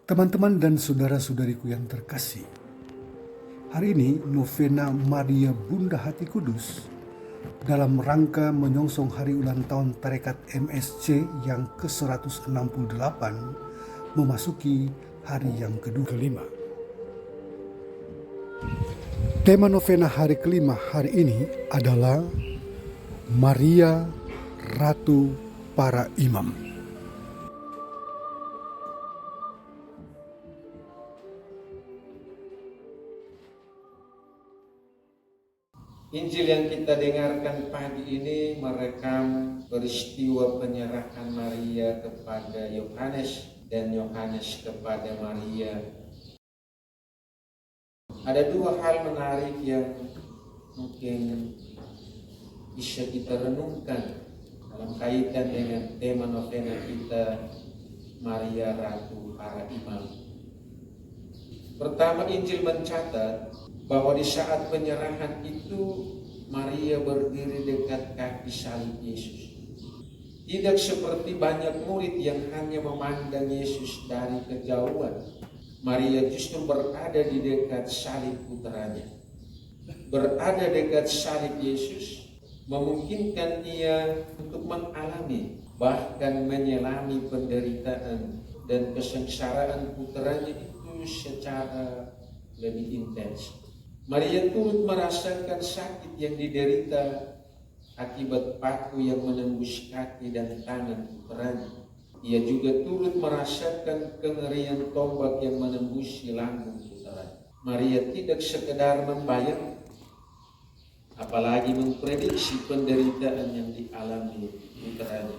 Teman-teman dan saudara-saudariku yang terkasih, hari ini novena Maria Bunda Hati Kudus dalam rangka menyongsong hari ulang tahun Tarekat MSC yang ke-168 memasuki hari yang kelima. Tema novena hari kelima hari ini adalah Maria Ratu para Imam. Injil yang kita dengarkan pagi ini merekam peristiwa penyerahan Maria kepada Yohanes dan Yohanes kepada Maria. Ada dua hal menarik yang mungkin bisa kita renungkan dalam kaitan dengan tema novena kita, Maria Ratu para Imam. Pertama, Injil mencatat bahwa di saat penyerahan itu Maria berdiri dekat kaki salib Yesus. Tidak seperti banyak murid yang hanya memandang Yesus dari kejauhan. Maria justru berada di dekat salib putranya. Berada dekat salib Yesus memungkinkan ia untuk mengalami bahkan menyelami penderitaan dan kesengsaraan putranya itu secara lebih intens. Maria turut merasakan sakit yang diderita akibat paku yang menembus kaki dan tangan putranya. Ia juga turut merasakan kengerian tombak yang menembusi lambung putranya. Maria tidak sekedar membayang, apalagi memprediksi penderitaan yang dialami putranya.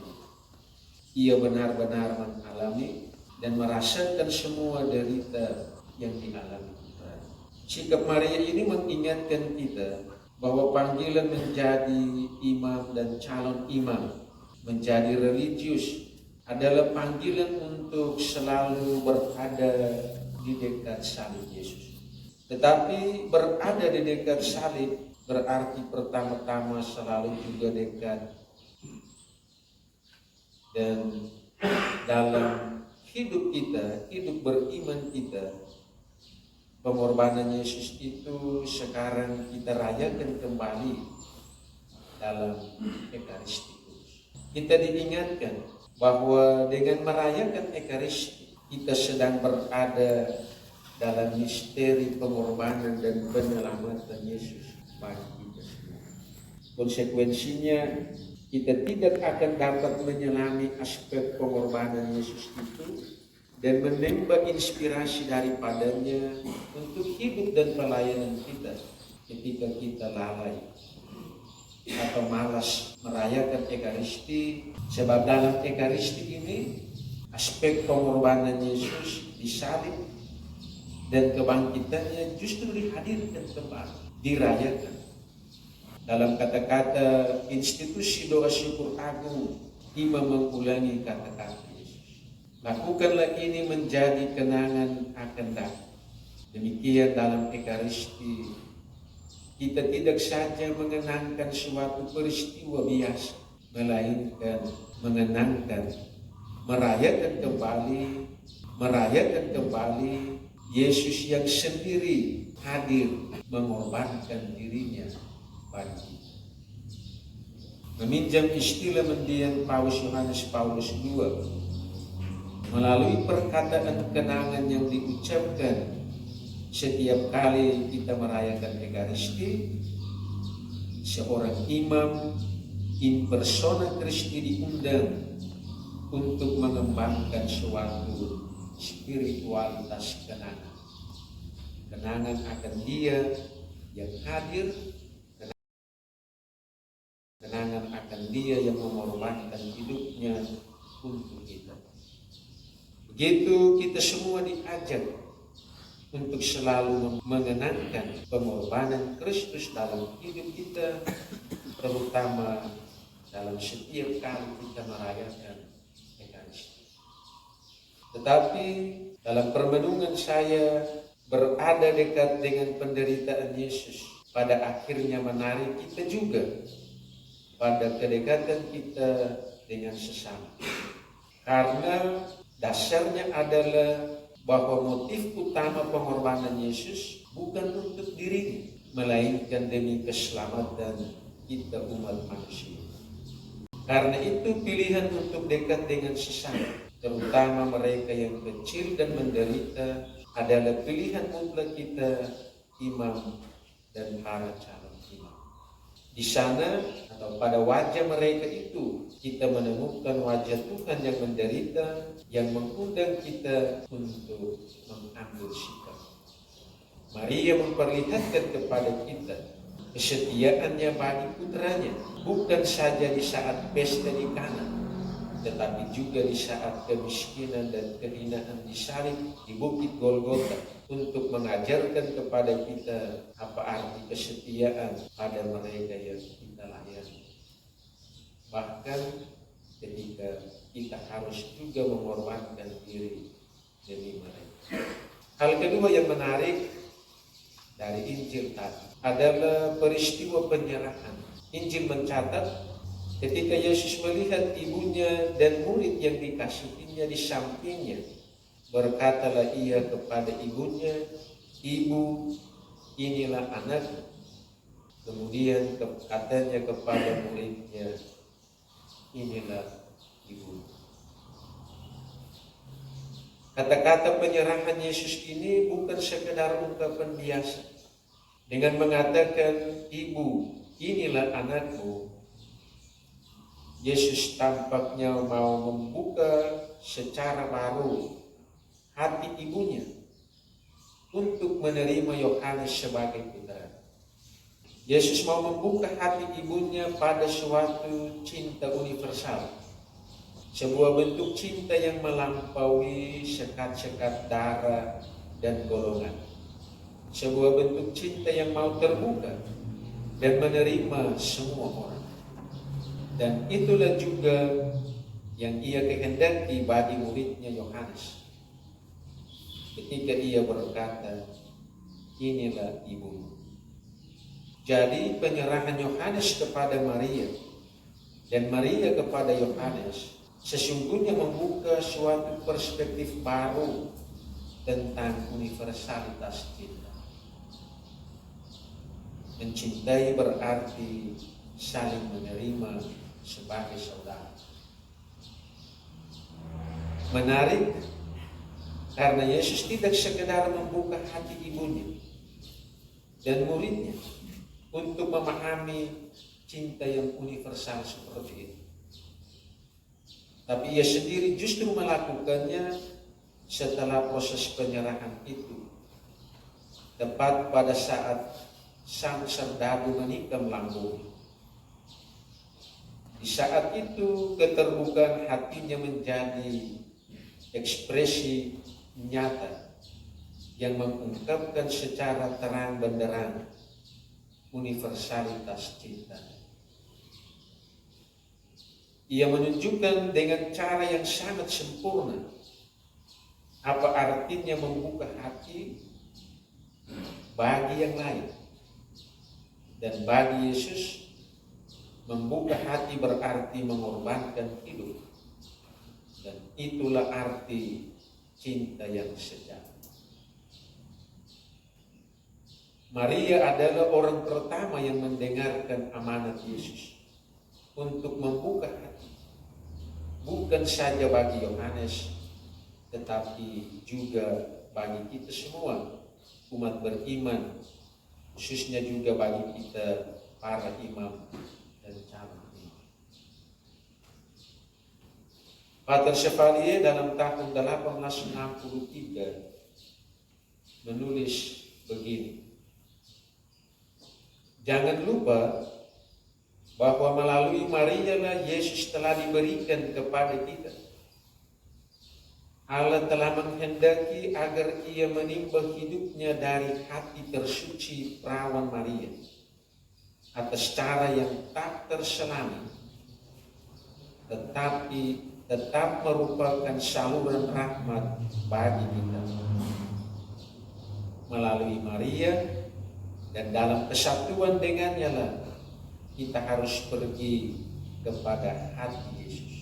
Ia benar-benar mengalami dan merasakan semua derita yang dialami. Sikap Maria ini mengingatkan kita bahwa panggilan menjadi imam dan calon imam, menjadi religius, adalah panggilan untuk selalu berada di dekat salib Yesus. Tetapi berada di dekat salib berarti pertama-tama selalu juga dekat, dan dalam hidup kita, hidup beriman kita, pengorbanan Yesus itu sekarang kita rayakan kembali dalam Ekaristi. Kita diingatkan bahwa dengan merayakan Ekaristi, kita sedang berada dalam misteri pengorbanan dan penyelamatan Yesus bagi kita semua. Konsekuensinya, kita tidak akan dapat menyelami aspek pengorbanan Yesus itu dan menimba inspirasi daripadanya untuk hidup dan pelayanan kita ketika kita lalai atau malas merayakan Ekaristi. Sebab dalam Ekaristi ini aspek pengorbanan Yesus disalib dan kebangkitannya justru dihadirkan kembali, dirayakan. Dalam kata-kata institusi doa syukur agung, imam mengulangi kata-kata, lakukanlah ini menjadi kenangan akan datang. Demikian dalam Ekaristi, kita tidak saja mengenangkan suatu peristiwa biasa, melainkan mengenangkan, merayakan kembali Yesus yang sendiri hadir mengorbankan dirinya bagi kita. Meminjam istilah mendiang Paus Yohanes Paulus II, melalui perkataan kenangan yang diucapkan setiap kali kita merayakan Ekaristi, seorang imam in persona Christi diundang untuk mengembangkan suatu spiritualitas kenangan. Kenangan akan Dia yang hadir, kenangan akan Dia yang mengorbankan hidupnya untuk kita. Begitu kita semua diajak untuk selalu mengenangkan pengorbanan Kristus dalam hidup kita, terutama dalam setiap kali kita merayakan Ekaristi. Tetapi dalam permenungan saya berada dekat dengan penderitaan Yesus, pada akhirnya menarik kita juga pada kedekatan kita dengan sesama. Karena dasarnya adalah bahwa motif utama pengorbanan Yesus bukan untuk dirinya, melainkan demi keselamatan kita umat manusia. Karena itu pilihan untuk dekat dengan sesama, terutama mereka yang kecil dan menderita, adalah pilihan mutlak kita, imam dan para calon imam. Di sana atau pada wajah mereka itu kita menemukan wajah Tuhan yang menderita, yang mengundang kita untuk mengambil sikap. Maria memperlihatkan kepada kita kesetiaannya bagi putranya, bukan saja di saat pesta di Kana, tetapi juga di saat kemiskinan dan kehinaan disalib di Bukit Golgota, untuk mengajarkan kepada kita apa arti kesetiaan pada mereka yang kita layani. Bahkan ketika kita harus juga mengorbankan diri demi mereka. Hal kedua yang menarik dari Injil tadi adalah peristiwa penyerahan. Injil mencatat ketika Yesus melihat ibunya dan murid yang dikasihinya di sampingnya, berkatalah ia kepada ibunya, "Ibu, inilah anakmu." Kemudian katanya kepada muridnya, "Inilah ibu." Kata-kata penyerahan Yesus ini bukan sekedar ungkapan biasa. Dengan mengatakan, "Ibu, inilah anakmu," Yesus tampaknya mau membuka secara baru hati ibunya untuk menerima Yohanes sebagai putra. Yesus mau membuka hati ibunya pada suatu cinta universal, sebuah bentuk cinta yang melampaui sekat-sekat darah dan golongan, sebuah bentuk cinta yang mau terbuka dan menerima semua orang. Dan itulah juga yang ia kehendaki bagi muridnya Yohanes ketika ia berkata, "Inilah ibumu." Jadi penyerahan Yohanes kepada Maria dan Maria kepada Yohanes sesungguhnya membuka suatu perspektif baru tentang universalitas cinta. Mencintai berarti saling menerima sebagai saudara. Menarik karena Yesus tidak sekedar membuka hati ibunya dan muridnya untuk memahami cinta yang universal seperti itu, tapi ia sendiri justru melakukannya setelah proses penyerahan itu, tepat pada saat sang serdadu menikam lambungnya. Di saat itu keterbukaan hatinya menjadi ekspresi nyata yang mengungkapkan secara terang benderang universalitas cinta. Ia menunjukkan dengan cara yang sangat sempurna apa artinya membuka hati bagi yang lain. Dan bagi Yesus, membuka hati berarti mengorbankan hidup. Dan itulah arti cinta yang sejati. Maria adalah orang pertama yang mendengarkan amanat Yesus untuk membuka hati, bukan saja bagi Yohanes, tetapi juga bagi kita semua umat beriman, khususnya juga bagi kita para imam dan calon imam. Pater Chevalier dalam tahun 1863 menulis begini, "Jangan lupa bahwa melalui Maria lah Yesus telah diberikan kepada kita. Allah telah menghendaki agar ia menimba hidupnya dari hati tersuci perawan Maria atas cara yang tak terselami, tetapi tetap merupakan saluran rahmat bagi kita. Melalui Maria dan dalam kesatuan dengannya lah kita harus pergi kepada hati Yesus.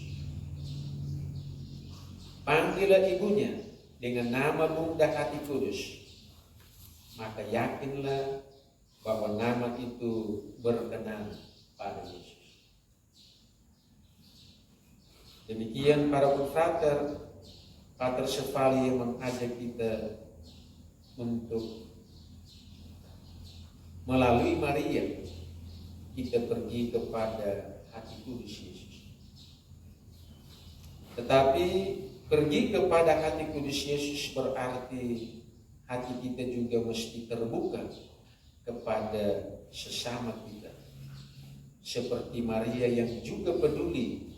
Panggillah ibunya dengan nama Bunda Hati Kudus, maka yakinlah bahwa nama itu berkenan pada Yesus. Demikian para frater, Pater Sefali yang mengajak kita untuk melalui Maria kita pergi kepada Hati Kudus Yesus. Tetapi pergi kepada Hati Kudus Yesus berarti hati kita juga mesti terbuka kepada sesama kita. Seperti Maria yang juga peduli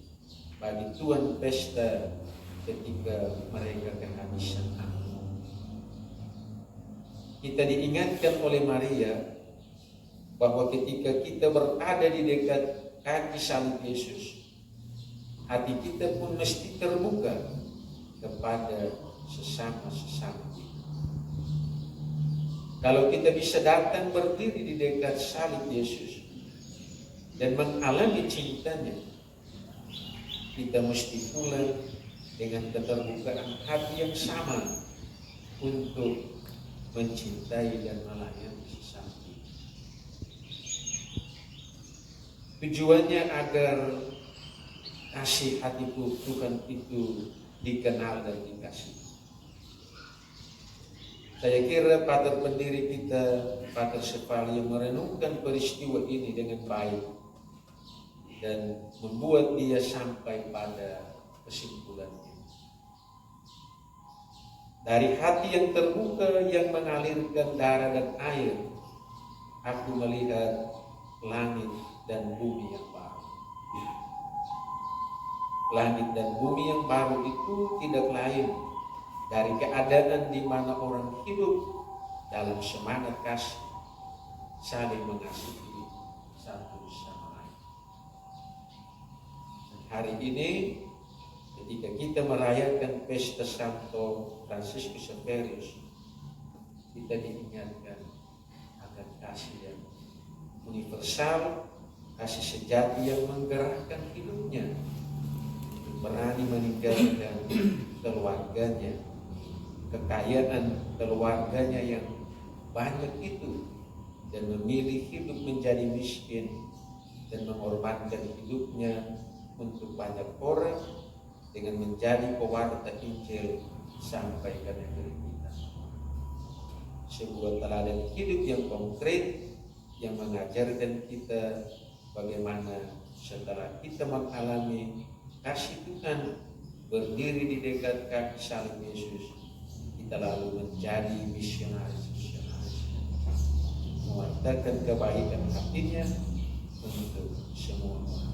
bagi tuan pesta ketika mereka kehabisan air. Kita diingatkan oleh Maria bahwa ketika kita berada di dekat kaki salib Yesus, hati kita pun mesti terbuka kepada sesama-sesama kita. Kalau kita bisa datang berdiri di dekat salib Yesus dan mengalami cintanya, kita mesti pulang dengan keterbukaan hati yang sama untuk mencintai dan melayani sesama. Tujuannya agar kasih hati Tuhan itu dikenal dan dikasih. Saya kira Pater pendiri kita, Pater Sefali, yang merenungkan peristiwa ini dengan baik dan membuat dia sampai pada kesimpulan ini. Dari hati yang terbuka yang mengalirkan darah dan air, aku melihat langit dan bumi yang baru. Langit dan bumi yang baru itu tidak lain dari keadaan di mana orang hidup dalam semangat kasih, saling mengasihi satu sama lain. Dan hari ini ketika kita merayakan pesta Santo Fransiskus Xaverius, kita diingatkan akan kasih yang universal, kasih sejati yang menggerakkan hidupnya, berani meninggalkan keluarganya, kekayaan keluarganya yang banyak itu, dan memilih hidup menjadi miskin dan mengorbankan hidupnya untuk banyak orang dengan menjadi pewarta Injil sampai ke negeri kita. Sebuah teladan hidup yang konkret yang mengajarkan kita bagaimana setelah kita mengalami kasih Tuhan, berdiri di dekat kaki salib Yesus, kita lalu menjadi misionaris, mewartakan kebaikan hatinya untuk semua orang.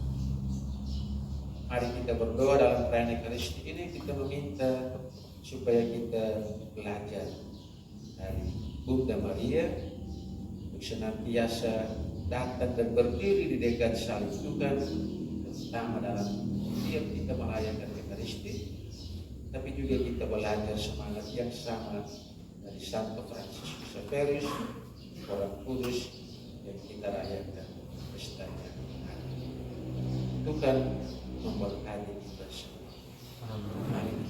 Mari kita berdoa dalam perayaan Ekaristi ini, kita meminta supaya kita belajar dari Bunda Maria untuk senantiasa datang dan berdiri di dekat salib Tuhan, terutama dalam setiap kita merayakan Ekaristi, tapi juga kita belajar semangat yang sama dari Santo Fransiskus Xaverius, orang kudus yang kita rayakan pestanya. Tuhan memberkati kita semua. Amin.